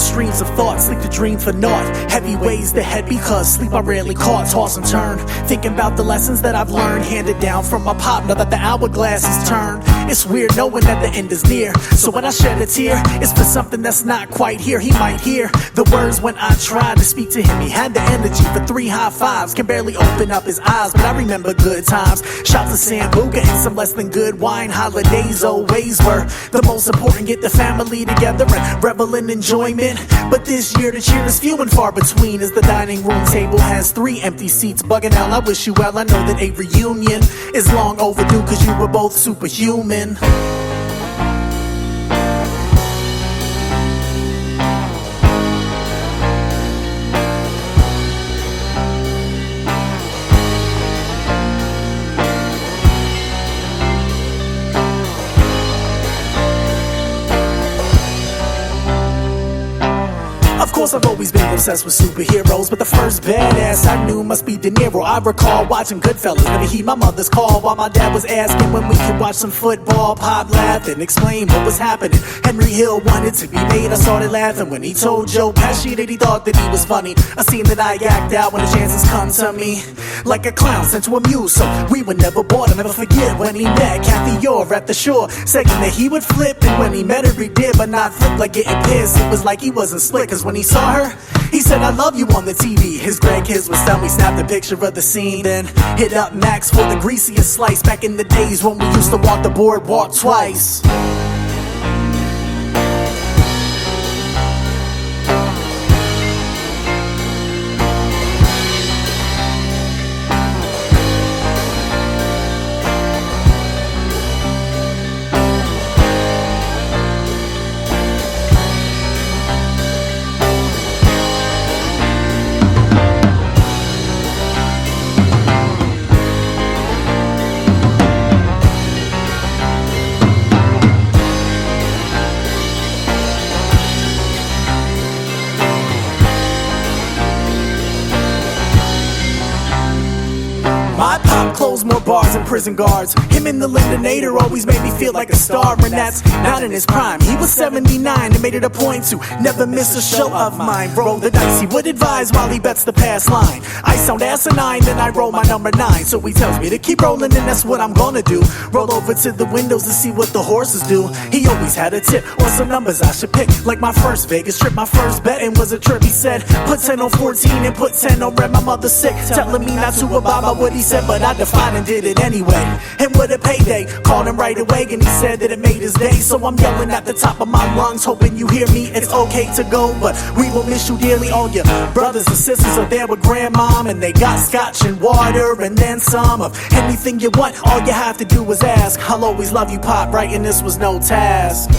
streams of thoughts, sleep to dream for naught. Heavy ways to head because sleep I rarely caught. Toss and turn, thinking about the lessons that I've learned, handed down from my pop, now that the hourglass is turned. It's weird knowing that the end is near, so when I shed a tear, it's for something that's not quite here. He might hear the words when I tried to speak to him. He had the energy for 3 high fives, can barely open up his eyes, but I remember good times. Shots of Sambuca and some less than good wine. Holidays always were the most important. Get the family together and revel in enjoyment. But this year the cheer is few and far between, as the dining room table has 3 empty seats. Bugging out, I wish you well, I know that a reunion is long overdue, cause you were both superhuman. Of course I've always been obsessed with superheroes, but the first badass I knew must be De Niro. I recall watching Goodfellas, never heed my mother's call, while my dad was asking when we could watch some football. Pop laughed and explained what was happening. Henry Hill wanted to be made, I started laughing when he told Joe Pesci that he thought that he was funny. A scene that I act out when the chances come to me, like a clown sent to amuse, so we were never bored. I'll never forget when he met Kathy Orr at the shore, saying that he would flip, and when he met her he did, but not flip like getting pissed. It was like he wasn't slick, cause when he saw her, he said, "I love you" on the TV. His grandkids would tell me, snap the picture of the scene, then hit up Max for the greasiest slice. Back in the days when we used to walk the boardwalk twice. My pop closed more bars than prison guards. Him and the Lindanator always made me feel like a star, and that's not in his prime. He was 79 and made it a point to never miss a show of mine. Roll the dice, he would advise while he bets the pass line. I sound asinine, then I roll my number 9. So he tells me to keep rolling, and that's what I'm gonna do. Roll over to the windows to see what the horses do. He always had a tip or some numbers I should pick, like my first Vegas trip. My first betting was a trip. He said, put 10 on 14 and put 10 on red. My mother's sick, telling me not to abide by what he said, but I defied and did it anyway. And what a payday, called him right away and he said that it made his day. So I'm yelling at the top of my lungs, hoping you hear me. It's okay to go, but we will miss you dearly. All your brothers and sisters are there with grandmom, and they got scotch and water and then some of anything you want. All you have to do is ask. I'll always love you, Pop, right? And this was no task.